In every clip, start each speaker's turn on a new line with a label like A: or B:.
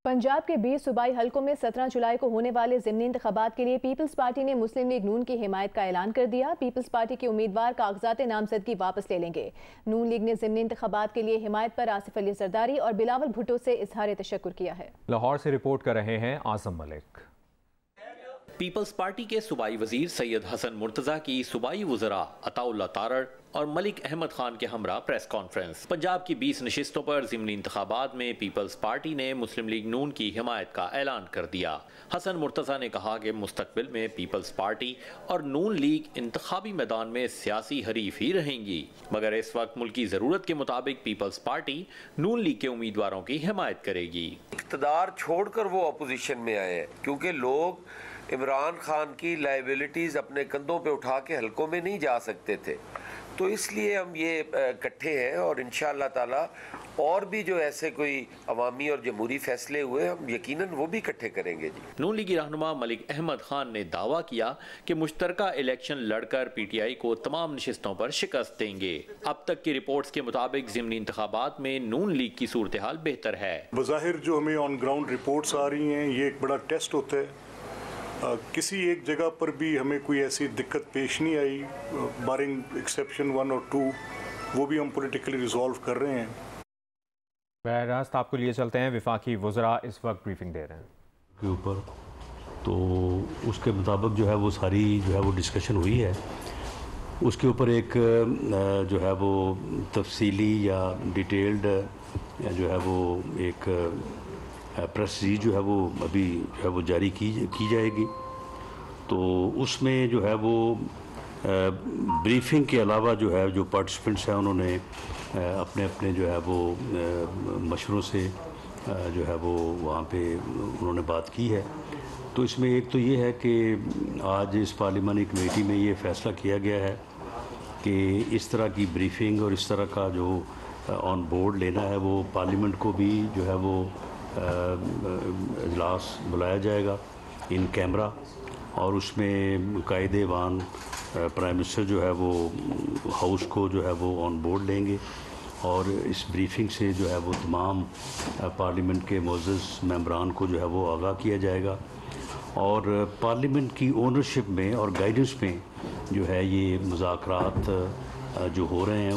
A: पंजाब के 20 सूबाई हलकों में 17 जुलाई को होने वाले ज़िमनी इंतखाबात के लिए पीपल्स पार्टी ने मुस्लिम लीग नून की हिमायत का ऐलान कर दिया। पीपल्स पार्टी के उम्मीदवार कागजात नामजदगी वापस ले लेंगे। नून लीग ने ज़िमनी इंतखाबात के लिए हिमायत पर आसिफ अली जरदारी और बिलावल भुट्टो से इजहार तशक्कुर किया है।
B: लाहौर से रिपोर्ट कर रहे हैं आज़म मलिक।
C: पीपल्स पार्टी के सूबाई वजीर सैयद हसन मुर्तजा की सूबाई वज़रा अताउल्ला तारड़ और मलिक अहमद खान के हमरा प्रेस कॉन्फ्रेंस। पंजाब की 20 नशिस्तों पर ज़िमनी इंतखाबात में पीपल्स पार्टी ने मुस्लिम लीग नून की हिमायत का ऐलान कर दिया। हसन मुर्तजा ने कहा कि मुस्तकबिल में पीपल्स पार्टी और नून लीग इंतखाबी मैदान में सियासी हरीफ ही रहेंगी, मगर इस वक्त मुल्की ज़रूरत के मुताबिक पीपल्स पार्टी नून लीग के उम्मीदवारों की हिमायत करेगी।
D: इक़्तिदार छोड़कर वो अपोजिशन में आए हैं क्योंकि लोग इमरान खान की लाइबिलिटीज़ अपने कंधों पे उठा के हलकों में नहीं जा सकते थे, तो इसलिए हम ये इकट्ठे हैं और इंशाअल्लाह ताला और भी जो ऐसे कोई अवामी और जमहूरी फैसले हुए हम यकीनन वो भी इकट्ठे करेंगे जी।
C: नून लीगी रहनुमा मलिक अहमद खान ने दावा किया कि मुश्तरका इलेक्शन लड़कर PTI को तमाम नशिस्तों पर शिकस्त देंगे। अब तक की रिपोर्ट्स के मुताबिक ज़िमनी इंतखाबात में नून लीग की सूरत हाल बेहतर है।
E: बज़ाहिर जो हमें ऑन ग्राउंड रिपोर्ट्स आ रही हैं, ये एक बड़ा टेस्ट होता है। किसी एक जगह पर भी हमें कोई ऐसी दिक्कत पेश नहीं आई, बारिंग एक्सेप्शन 1 और 2, वो भी हम पॉलिटिकली रिजॉल्व कर रहे हैं।
B: बहरास्त आपको लिए चलते हैं, विफाकी वज़रा इस वक्त ब्रीफिंग दे रहे हैं
F: के ऊपर, तो उसके मुताबिक जो है वो सारी जो है वो डिस्कशन हुई है। उसके ऊपर एक जो है वो तफसीली या डिटेल्ड जो है वो एक प्रेस रिलीज जो है वो अभी जो है वो जारी की जाएगी। तो उसमें जो है वो ब्रीफिंग के अलावा जो है जो पार्टिसिपेंट्स हैं उन्होंने अपने अपने जो है वो मशवरों से जो है वो वहाँ पे उन्होंने बात की है। तो इसमें एक तो ये है कि आज इस पार्लिमानी कमेटी में ये फ़ैसला किया गया है कि इस तरह की ब्रीफिंग और इस तरह का जो ऑन बोर्ड लेना है वो पार्लियामेंट को भी जो है वो इजलास बुलाया जाएगा इन कैमरा, और उसमें कायदेवान प्राइम मिनिस्टर जो है वो हाउस को जो है वो ऑन बोर्ड लेंगे और इस ब्रीफिंग से जो है वो तमाम पार्लियामेंट के मोअज़्ज़ज़ मेंबरान को जो है वो आगाह किया जाएगा और पार्लियामेंट की ओनरशिप में और गाइडेंस में जो है ये मुज़ाकरात जो हो रहे हैं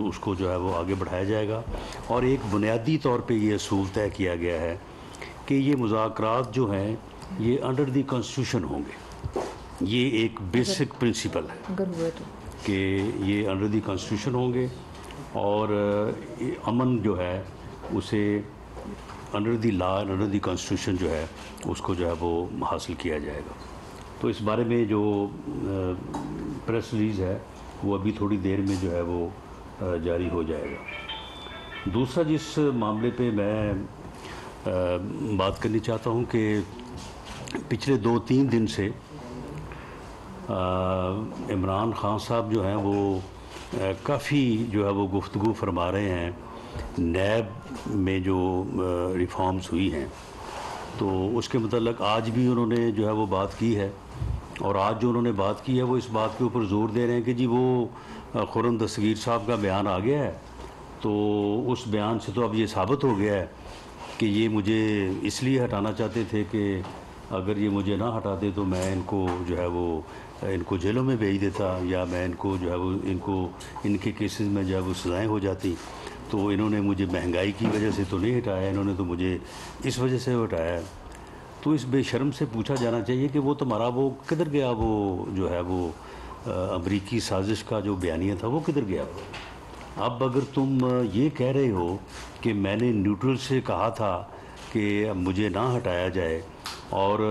F: उसको जो है वो आगे बढ़ाया जाएगा। और एक बुनियादी तौर पे ये असूल तय किया गया है कि ये मुज़ाकरात जो हैं ये अंडर द कॉन्स्टिट्यूशन होंगे। ये एक बेसिक प्रिंसिपल है कि ये अंडर द कॉन्स्टिट्यूशन होंगे और अमन जो है उसे under the law under the constitution जो है उसको जो है वो हासिल किया जाएगा। तो इस बारे में जो प्रेस रिलीज़ है वो अभी थोड़ी देर में जो है वो जारी हो जाएगा। दूसरा जिस मामले पे मैं बात करनी चाहता हूँ कि पिछले 2-3 दिन से इमरान खान साहब जो हैं वो काफ़ी जो है वो गुफ्तगू फरमा रहे हैं नैब में जो रिफॉर्म्स हुई हैं, तो उसके मतलब आज भी उन्होंने जो है वो बात की है और आज जो उन्होंने बात की है वो इस बात के ऊपर ज़ोर दे रहे हैं कि जी वो खुर्रम दस्तगीर साहब का बयान आ गया है, तो उस बयान से तो अब ये साबित हो गया है कि ये मुझे इसलिए हटाना चाहते थे कि अगर ये मुझे ना हटाते तो मैं इनको जो है वो इनको जेलों में भेज देता या मैं इनको जो है वो इनके केसेस में जो है वो सज़ाएँ हो जाती। तो इन्होंने मुझे महंगाई की वजह से तो नहीं हटाया, इन्होंने तो मुझे इस वजह से हटाया है। तो इस बेशर्म से पूछा जाना चाहिए कि वो तुम्हारा वो किधर गया, वो जो है वो अमरीकी साजिश का जो बयानिया था वो किधर गया। अब अगर तुम ये कह रहे हो कि मैंने न्यूट्रल से कहा था कि मुझे ना हटाया जाए और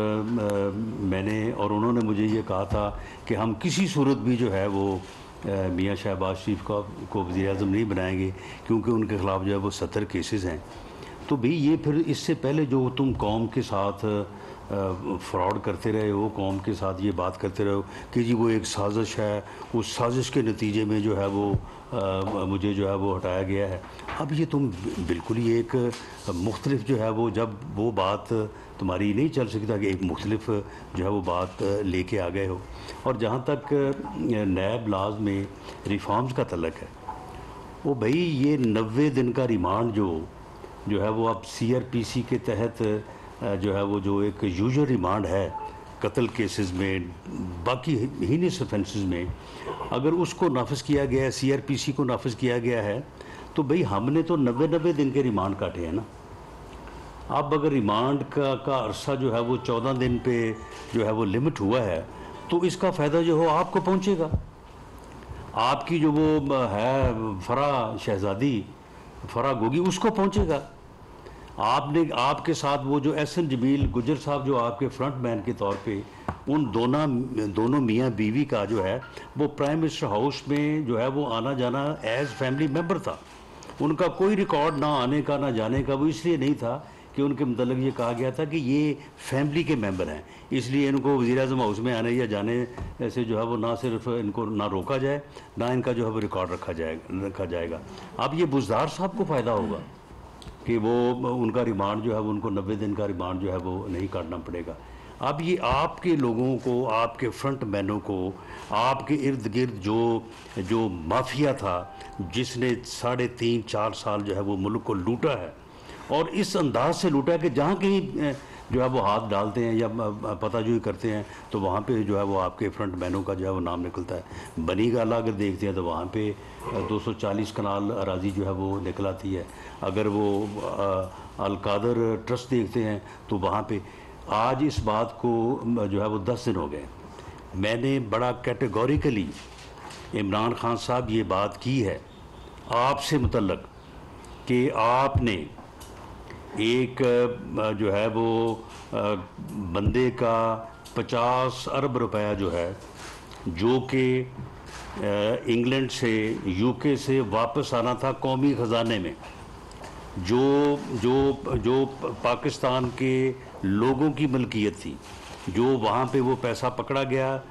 F: उन्होंने मुझे ये कहा था कि हम किसी सूरत भी जो है वो मियाँ शहबाज शरीफ को वज़ीर-ए-आज़म नहीं बनाएंगे क्योंकि उनके ख़िलाफ़ जो है वो 70 केसेस हैं। तो भाई ये फिर इससे पहले जो तुम कौम के साथ फ्रॉड करते रहे हो, कौम के साथ ये बात करते रहे हो कि जी वो एक साजिश है, उस साजिश के नतीजे में जो है वो मुझे जो है वो हटाया गया है। अब ये तुम बिल्कुल ही एक मुख्तलिफ जो है वो जब वो बात तुम्हारी नहीं चल सकता कि एक मुख्तलिफ जो है वो बात लेके आ गए हो। और जहाँ तक नैब लाज में रिफॉर्म्स का तल्लक है, वो भाई ये 90 दिन का रिमांड जो जो है वो अब CRPC के तहत जो है वो जो एक यूजुअल रिमांड है कत्ल केसेस में, बाकी हीनियस ऑफेंसेस में, अगर उसको नाफिज किया गया है, CRPC को नाफिज किया गया है, तो भाई हमने तो 90 दिन के रिमांड काटे हैं ना। अब अगर रिमांड का अरसा जो है वो 14 दिन पे जो है वो लिमिट हुआ है, तो इसका फ़ायदा जो हो आपको पहुंचेगा। आपकी जो वो है फरा गोगी उसको पहुंचेगा। आपके साथ वो जो SN जमील गुजर साहब जो आपके फ्रंट मैन के तौर पे उन दोनों मियाँ बीवी का जो है वो प्राइम मिनिस्टर हाउस में जो है वो आना जाना एज फैमिली मेंबर था। उनका कोई रिकॉर्ड ना आने का ना जाने का वो इसलिए नहीं था कि उनके मतलब ये कहा गया था कि ये फैमिली के मेंबर हैं, इसलिए इनको वज़ीर-ए-आज़म हाउस में आने या जाने से जो है वो ना सिर्फ इनको ना रोका जाए, ना इनका जो है वो रिकॉर्ड रखा जाएगा। अब ये बुज़दार साहब को फ़ायदा होगा कि वो उनका रिमांड जो है वो उनको 90 दिन का रिमांड जो है वो नहीं काटना पड़ेगा। अब ये आपके लोगों को, आपके फ्रंट मैनों को, आपके इर्द गिर्द जो माफिया था जिसने 3.5-4 साल जो है वो मुल्क को लूटा है, और इस अंदाज से लूटा है कि जहाँ कहीं जो है वो हाथ डालते हैं या पताजोई करते हैं तो वहाँ पे जो है वो आपके फ्रंट मैनों का जो है वो नाम निकलता है। बनी गाला अगर देखते हैं तो वहाँ पे 240 कनाल अराजी जो है वो निकल आती है। अगर वो अलकादर ट्रस्ट देखते हैं तो वहाँ पे आज इस बात को जो है वो 10 दिन हो गए। मैंने बड़ा कैटेगोरिकली इमरान खान साहब ये बात की है आपसे मुतल्लक कि आपने एक जो है वो बंदे का 50 अरब रुपया जो है जो कि इंग्लैंड से UK से वापस आना था कौमी ख़जाने में, जो पाकिस्तान के लोगों की मलकियत थी, जो वहाँ पे वो पैसा पकड़ा गया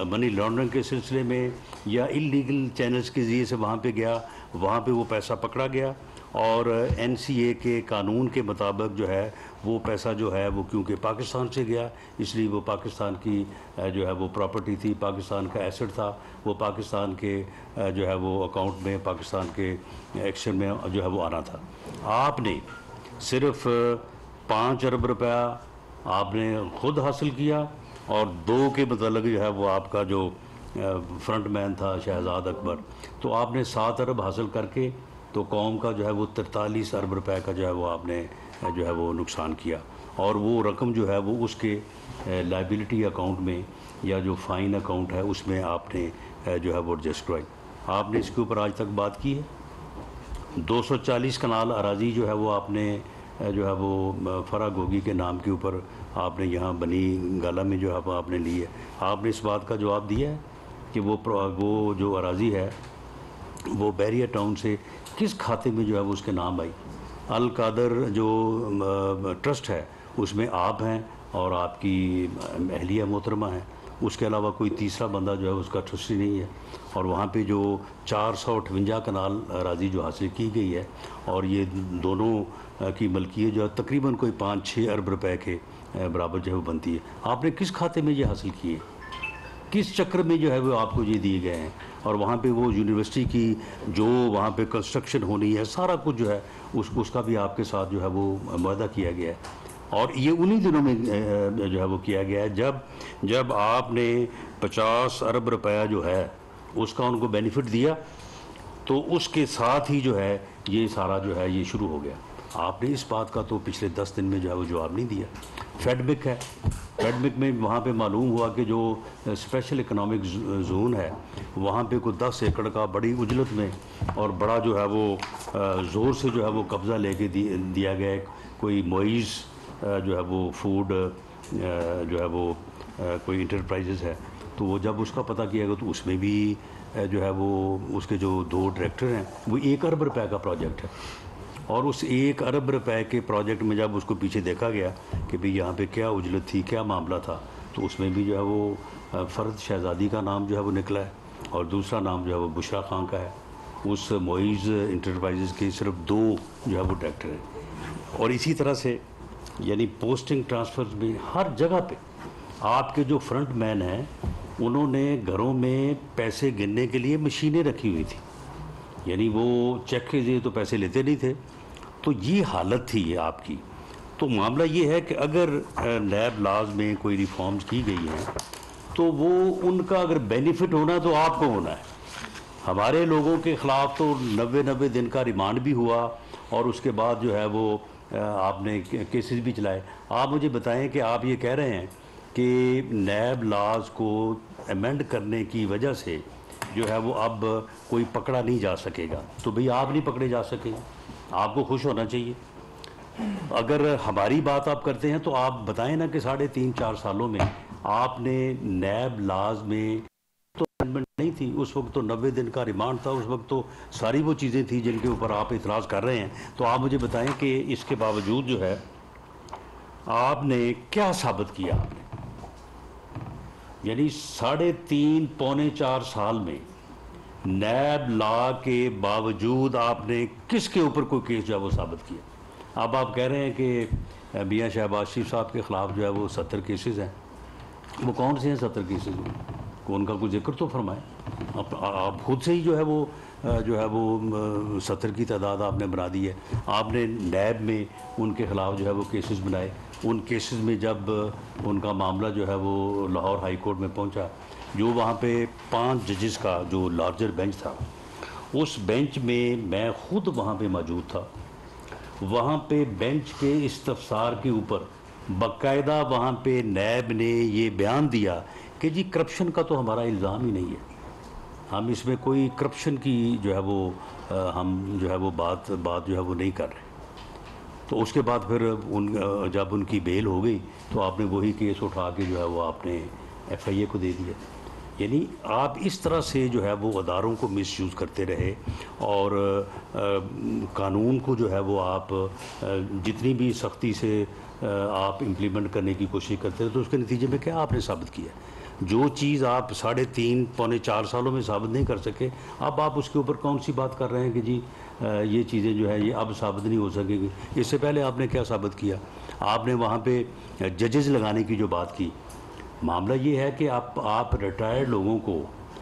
F: मनी लॉन्ड्रिंग के सिलसिले में या इलीगल चैनल्स के ज़रिए से वहाँ पे गया, वहाँ पे वो पैसा पकड़ा गया और NCA के कानून के मुताबिक जो है वो पैसा जो है वो क्योंकि पाकिस्तान से गया इसलिए वो पाकिस्तान की जो है वो प्रॉपर्टी थी, पाकिस्तान का एसेट था, वो पाकिस्तान के जो है वो अकाउंट में, पाकिस्तान के एक्शन में जो है वो आना था। आपने सिर्फ 5 अरब रुपया आपने खुद हासिल किया और 2 के मतलब जो है वो आपका जो फ्रंट मैन था शहजाद अकबर, तो आपने 7 अरब हासिल करके तो कौम का जो है वो 43 अरब रुपए का जो है वो आपने जो है वो नुकसान किया और वो रकम जो है वो उसके लाइबिलिटी अकाउंट में या जो फ़ाइन अकाउंट है उसमें आपने जो है वो एडजस्ट करवाई। आपने इसके ऊपर आज तक बात की है। 240 कनाल अराजी जो है वो आपने जो है वो फरा गोगी के नाम के ऊपर आपने यहाँ बनी गाला में जो है आपने ली है। आपने इस बात का जवाब दिया है कि वो जो अराजी है वो बैरियर टाउन से किस खाते में जो है वो उसके नाम आई। अल कादर जो ट्रस्ट है उसमें आप हैं और आपकी अहलिया मोहतरमा है, उसके अलावा कोई तीसरा बंदा जो है उसका ट्रस्टी नहीं है। और वहाँ पे जो 458 कनाल अराजी जो हासिल की गई है और ये दोनों की मलकियत जो है तकरीबन कोई 5-6 अरब रुपए के बराबर जो है वो बनती है। आपने किस खाते में ये हासिल किए, किस चक्र में जो है वो आपको ये दिए गए हैं? और वहाँ पे वो यूनिवर्सिटी की जो वहाँ पे कंस्ट्रक्शन होनी है सारा कुछ जो है उसका भी आपके साथ जो है वो मुआहदा किया गया है। और ये उन्हीं दिनों में जो है वो किया गया है जब आपने 50 अरब रुपया जो है उसका उनको बेनिफिट दिया, तो उसके साथ ही जो है ये सारा जो है ये शुरू हो गया। आपने इस बात का तो पिछले 10 दिन में जो है वो जवाब नहीं दिया। फेडमिक है, फेडमिक में वहाँ पे मालूम हुआ कि जो स्पेशल इकोनॉमिक जोन है वहाँ पे कोई 10 एकड़ का बड़ी उजलत में और बड़ा जो है वो ज़ोर से जो है वो कब्ज़ा लेके दिया गया। कोई मोइज़ जो है वो फूड जो है वो कोई इंटरप्राइजेस है, तो वो जब उसका पता किया गया तो उसमें भी जो है वो उसके जो 2 डायरेक्टर हैं वो 1 अरब रुपए का प्रोजेक्ट है। और उस 1 अरब रुपए के प्रोजेक्ट में जब उसको पीछे देखा गया कि भाई यहाँ पे क्या उजलत थी, क्या मामला था, तो उसमें भी जो है वो फ़र्द शहज़ादी का नाम जो है वो निकला है और दूसरा नाम जो है वो बुशरा खान का है। उस मोइज़ इंटरप्राइजेज़ के सिर्फ 2 जो है वो डायरेक्टर हैं। और इसी तरह से यानी पोस्टिंग ट्रांसफ़र में हर जगह पे आपके जो फ्रंट मैन हैं उन्होंने घरों में पैसे गिनने के लिए मशीनें रखी हुई थी। यानी वो चेक के लिए तो पैसे लेते नहीं थे, तो ये हालत थी ये आपकी। तो मामला ये है कि अगर नैब लाज में कोई रिफॉर्म्स की गई हैं तो वो उनका अगर बेनिफिट होना तो आपको होना है। हमारे लोगों के ख़िलाफ़ तो 90 दिन का रिमांड भी हुआ और उसके बाद जो है वो आपने केसेस भी चलाए। आप मुझे बताएं कि आप ये कह रहे हैं कि नैब लाज को अमेंड करने की वजह से जो है वो अब कोई पकड़ा नहीं जा सकेगा, तो भाई आप नहीं पकड़े जा सकेंगे, आपको खुश होना चाहिए। अगर हमारी बात आप करते हैं तो आप बताएं ना कि 3.5-4 सालों में आपने नैब लाज में तो अमेंडमेंट नहीं थी, उस वक्त तो 90 दिन का रिमांड था, उस वक्त तो सारी वो चीज़ें थी जिनके ऊपर आप इतराज़ कर रहे हैं। तो आप मुझे बताएं कि इसके बावजूद जो है आपने क्या साबित किया आपने, यानी 3.5-4 साल में नैब लॉ के बावजूद आपने किसके ऊपर कोई केस जो है वो साबित किया। अब आप कह रहे हैं कि मियां शहबाज शरीफ साहब के ख़िलाफ़ जो है वो 70 केसेस हैं, वो कौन से हैं 70 केसेस में, उनका कोई जिक्र तो फरमाएं। आप खुद से ही जो है वो 70 की तादाद आपने बना दी है। आपने नैब में उनके ख़िलाफ़ जो है वो केसेस बनाए, उन केसेस में जब उनका मामला जो है वो लाहौर हाई कोर्ट में पहुंचा, जो वहाँ पे 5 जजेस का जो लार्जर बेंच था, उस बेंच में मैं ख़ुद वहाँ पे मौजूद था। वहाँ पे बेंच के इस्तफसार के ऊपर बाकायदा वहाँ पे नैब ने ये बयान दिया कि जी करप्शन का तो हमारा इल्ज़ाम ही नहीं है, हम इसमें कोई करप्शन की जो है वो हम जो है वो बात जो है वो नहीं कर रहे। तो उसके बाद फिर जब उनकी बेल हो गई तो आपने वही केस उठा के जो है वो आपने FIA को दे दिया। यानी आप इस तरह से जो है वो अदारों को मिसयूज़ करते रहे और कानून को जो है वो आप जितनी भी सख्ती से आप इम्प्लीमेंट करने की कोशिश करते रहे, तो उसके नतीजे में क्या आपने साबित किया। जो चीज़ आप 3.5-4 सालों में साबित नहीं कर सके, अब आप उसके ऊपर कौन सी बात कर रहे हैं कि जी ये चीज़ें जो है ये अब साबित नहीं हो सकेगी। इससे पहले आपने क्या साबित किया, आपने वहाँ पे जजेस लगाने की जो बात की। मामला ये है कि आप रिटायर्ड लोगों को,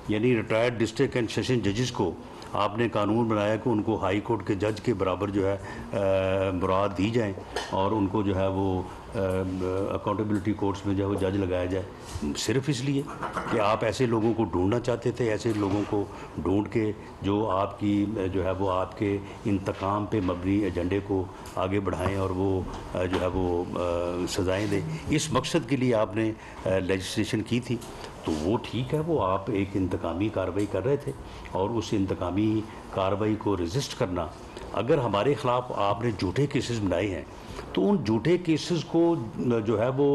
F: यानी रिटायर्ड डिस्ट्रिक्ट एंड सेशन जजेस को आपने कानून बनाया कि उनको हाई कोर्ट के जज के बराबर जो है मुराद दी जाए और उनको जो है वो अकाउंटेबिलिटी कोर्ट्स में जो है वो जज लगाया जाए, सिर्फ इसलिए कि आप ऐसे लोगों को ढूंढना चाहते थे, ऐसे लोगों को ढूंढ के जो आपकी जो है वो आपके इंतकाम पे मबनी एजेंडे को आगे बढ़ाएं और वो जो है वो सज़ाएं दें। इस मकसद के लिए आपने लेजिस्लेशन की थी, तो वो ठीक है, वो आप एक इंतकामी कार्रवाई कर रहे थे और उस इंतकामी कार्रवाई को रजिस्ट करना, अगर हमारे ख़िलाफ़ आपने झूठे केसेस बनाए हैं तो उन झूठे केसेस को जो है वो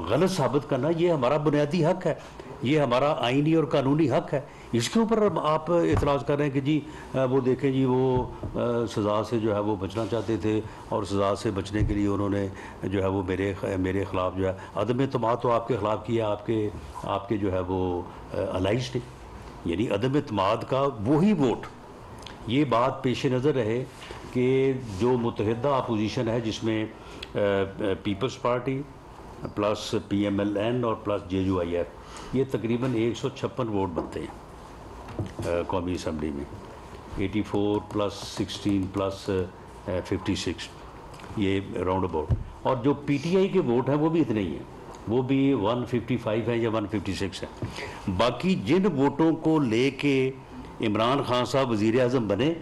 F: गलत साबित करना ये हमारा बुनियादी हक है, ये हमारा आइनी और कानूनी हक है। इसके ऊपर आप इतराज़ कर रहे हैं कि जी वो देखें जी वो सज़ा से जो है वो बचना चाहते थे और सज़ा से बचने के लिए उन्होंने जो है वो मेरे ख़िलाफ़ जो है अदम एतमाद तो आपके ख़िलाफ़ किया, आपके जो है वो अलाइज ने, यानी अदम एतमाद का वही वोट। ये बात पेश नज़र रहे कि जो मुत्तहिदा अपोजिशन है जिसमें पीपल्स पार्टी प्लस PMLN और प्लस JUIF, ये तकरीबन 156 वोट बनते हैं कौमी असम्बली में, 84 + 16 + 56 ये राउंड अबाउट। और जो PTI के वोट हैं वो भी इतने ही हैं, वो भी 155 है या 156 है। बाकी जिन वोटों को लेके इमरान खान साहब वज़ीर आज़म बने,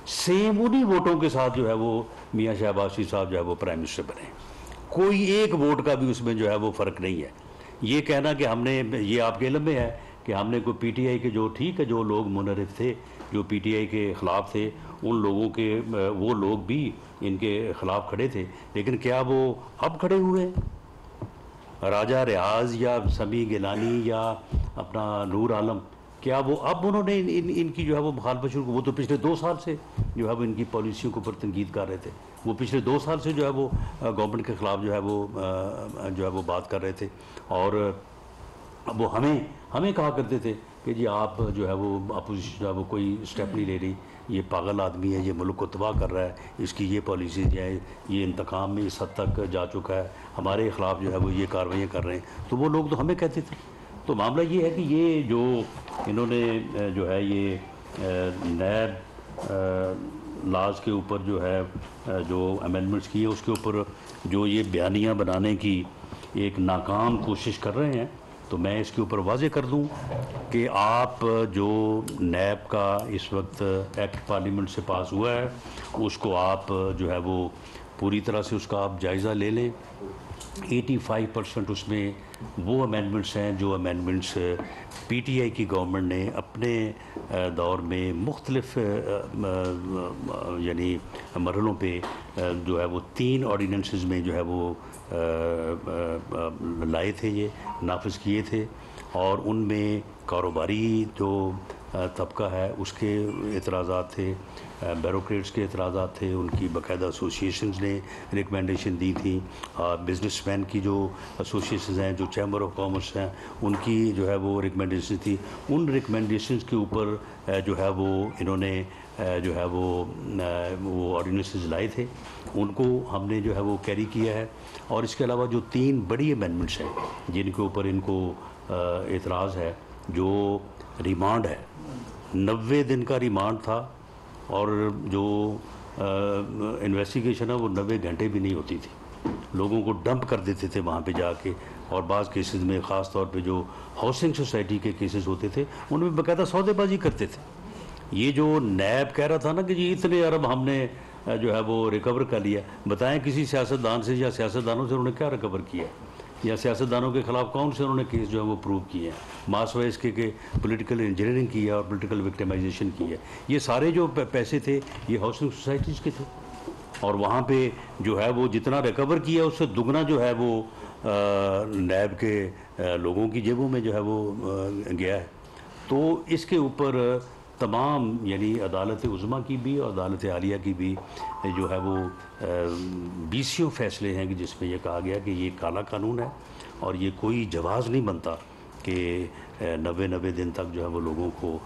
F: सेम उन्हीं वोटों के साथ जो है वो मियां शहबाज शरीफ साहब जो है वो प्राइम मिनिस्टर बने। कोई एक वोट का भी उसमें जो है वो फ़र्क नहीं है। ये कहना कि हमने, ये आपके इल्म में है कि हमने कोई PTI के जो ठीक है जो लोग मुनरिफ थे, जो PTI के ख़िलाफ़ थे, उन लोगों के वो लोग भी इनके ख़िलाफ़ खड़े थे, लेकिन क्या वो अब खड़े हुए हैं? राजा रियाज या समी गिलानी या अपना नूर आलम, क्या वो अब उन्होंने इनकी जो है वो मुखालफत शुरू, वो तो पिछले 2 साल से जो है वो इनकी पॉलिसियों के ऊपर तनकीद कर रहे थे, वो पिछले 2 साल से जो है वो गवर्नमेंट के ख़िलाफ़ जो है वो बात कर रहे थे। और वो हमें कहा करते थे कि जी आप जो है वो अपोजिशन जो है वो कोई स्टेप नहीं ले रही, ये पागल आदमी है, ये मुल्क को तबाह कर रहा है, इसकी ये पॉलिसीज हैं, ये इंतकाम में इस हद तक जा चुका है, हमारे ख़िलाफ़ जो है वो ये कार्रवाइयाँ कर रहे हैं। तो वो लोग तो हमें कहते थे। तो मामला ये है कि ये जो इन्होंने जो है ये नैब लाज के ऊपर जो है जो अमेंडमेंट्स किए उसके ऊपर जो ये बयानियाँ बनाने की एक नाकाम कोशिश कर रहे हैं, तो मैं इसके ऊपर वाजे कर दूं कि आप जो नैब का इस वक्त एक्ट पार्लियामेंट से पास हुआ है उसको आप जो है वो पूरी तरह से उसका आप जायज़ा ले लें। 85% उसमें वो अमेंडमेंट्स हैं जो अमेंडमेंट्स पीटीआई की गवर्नमेंट ने अपने दौर में मुख्तलिफ यानी मरहलों पे जो है वो 3 ऑर्डिनेंसेस में जो है वो लाए थे, ये नाफिज किए थे, और उनमें कारोबारी जो तबका है उसके एतराज़ात थे, ब्यूरोक्रेट्स के एतराज़ात थे, उनकी बाकायदा एसोसिएशंस ने रिकमेंडेशन दी थी, बिजनेसमैन की जो एसोसिएशंस हैं, जो चैम्बर ऑफ कॉमर्स हैं, उनकी जो है वो रिकमेंडेशन थी। उन रिकमेंडेशंस के ऊपर जो है वो इन्होंने जो है वो ऑर्डिनेंसेस लाए थे, उनको हमने जो है वो कैरी किया है। और इसके अलावा जो 3 बड़ी अमेंडमेंट्स हैं जिनके ऊपर इनको एतराज़ है, जो रिमांड है, 90 दिन का रिमांड था, और जो इन्वेस्टिगेशन है वो 90 घंटे भी नहीं होती थी, लोगों को डंप कर देते थे वहाँ पे जाके। और बाज़ केसेस में ख़ास तौर पे जो हाउसिंग सोसाइटी के केसेस होते थे उनमें बाकायदा सौदेबाजी करते थे। ये जो नैब कह रहा था ना कि जी इतने अरब हमने जो है वो रिकवर कर लिया, बताएं किसी सियासतदान से या सियासतदानों से उन्होंने क्या रिकवर किया, या सियासतदानों के ख़िलाफ़ कौन से उन्होंने केस जो है वो प्रूव किए हैं। मासवा इसके के पॉलिटिकल इंजीनियरिंग की है और पॉलिटिकल विक्टिमाइजेशन की है। ये सारे जो पैसे थे ये हाउसिंग सोसाइटीज़ के थे, और वहाँ पे जो है वो जितना रिकवर किया उससे दुगना जो है वो नैब के लोगों की जेबों में जो है वो गया है। तो इसके ऊपर तमाम यानी अदालत उज़्मा की भी और अदालत आलिया की भी जो है वो 20 फैसले हैं कि जिसमें यह कहा गया कि ये काला कानून है और ये कोई जवाज़ नहीं बनता कि 90 दिन तक जो है वो लोगों को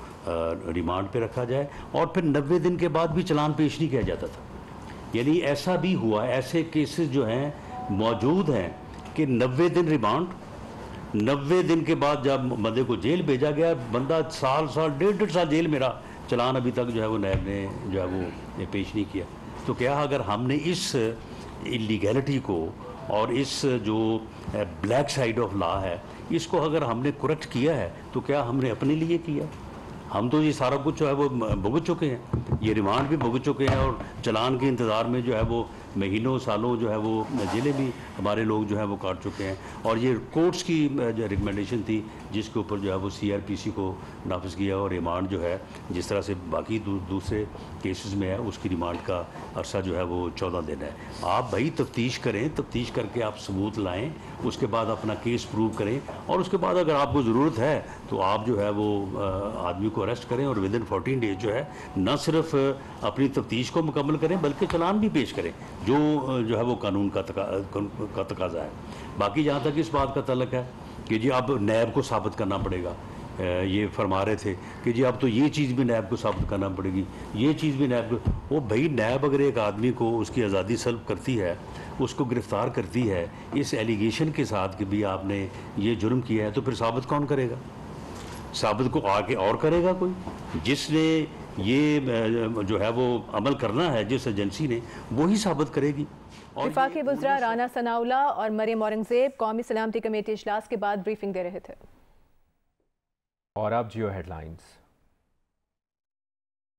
F: रिमांड पे रखा जाए, और फिर 90 दिन के बाद भी चालान पेश नहीं किया जाता था। यानी ऐसा भी हुआ, ऐसे केसेस जो हैं मौजूद हैं कि 90 दिन रिमांड, 90 दिन के बाद जब बंदे को जेल भेजा गया, बंदा साल 1.5 साल जेल में रहा, चालान अभी तक जो है वो नैब ने जो है वो पेश नहीं किया। तो क्या अगर हमने इस इलीगैलिटी को और इस जो ब्लैक साइड ऑफ लॉ है इसको अगर हमने करेक्ट किया है तो क्या हमने अपने लिए किया? हम तो ये सारा कुछ जो है वो भुगत चुके हैं, ये रिमांड भी भुगत चुके हैं, और चालान के इंतज़ार में जो है वो महीनों सालों जो है वो जेलें भी हमारे लोग जो है वो काट चुके हैं। और ये कोर्ट्स की जो रिकमेंडेशन थी जिसके ऊपर जो है वो CRPC को नाफिज किया, और रिमांड जो है जिस तरह से बाकी दूसरे केसेस में है उसकी रिमांड का अरसा जो है वो 14 दिन है। आप भाई तफ्तीश करें, तफ्तीश करके आप सबूत लाएँ, उसके बाद अपना केस प्रूव करें, और उसके बाद अगर आपको ज़रूरत है तो आप जो है वो आदमी को अरेस्ट करें, और विदिन 14 डेज जो है न सिर्फ अपनी तफ्तीश को मुकम्मल करें बल्कि चालान भी पेश करें जो है वो कानून का तकाजा है। बाकी जहाँ तक इस बात का तल्लक है कि जी अब नैब को साबित करना पड़ेगा, ये फरमा रहे थे कि जी अब तो ये चीज़ भी नैब को साबित करना पड़ेगी, ये चीज़ भी नैब को, वो भाई नैब अगर एक आदमी को उसकी आज़ादी सल्ब करती है, उसको गिरफ़्तार करती है इस एलिगेशन के साथ कि भी आपने ये जुर्म किया है, तो फिर साबित कौन करेगा? साबित को आगे और करेगा कोई, जिसने ये जो है वो अमल करना है, जिस एजेंसी ने, वो ही साबित करेगी।
A: वफाकी वज़रा राना सनाउल्लाह और मरियम औरंगज़ेब कौमी सलामती कमेटी इजलास के बाद ब्रीफिंग दे रहे थे।
B: और अब जियो हेडलाइंस।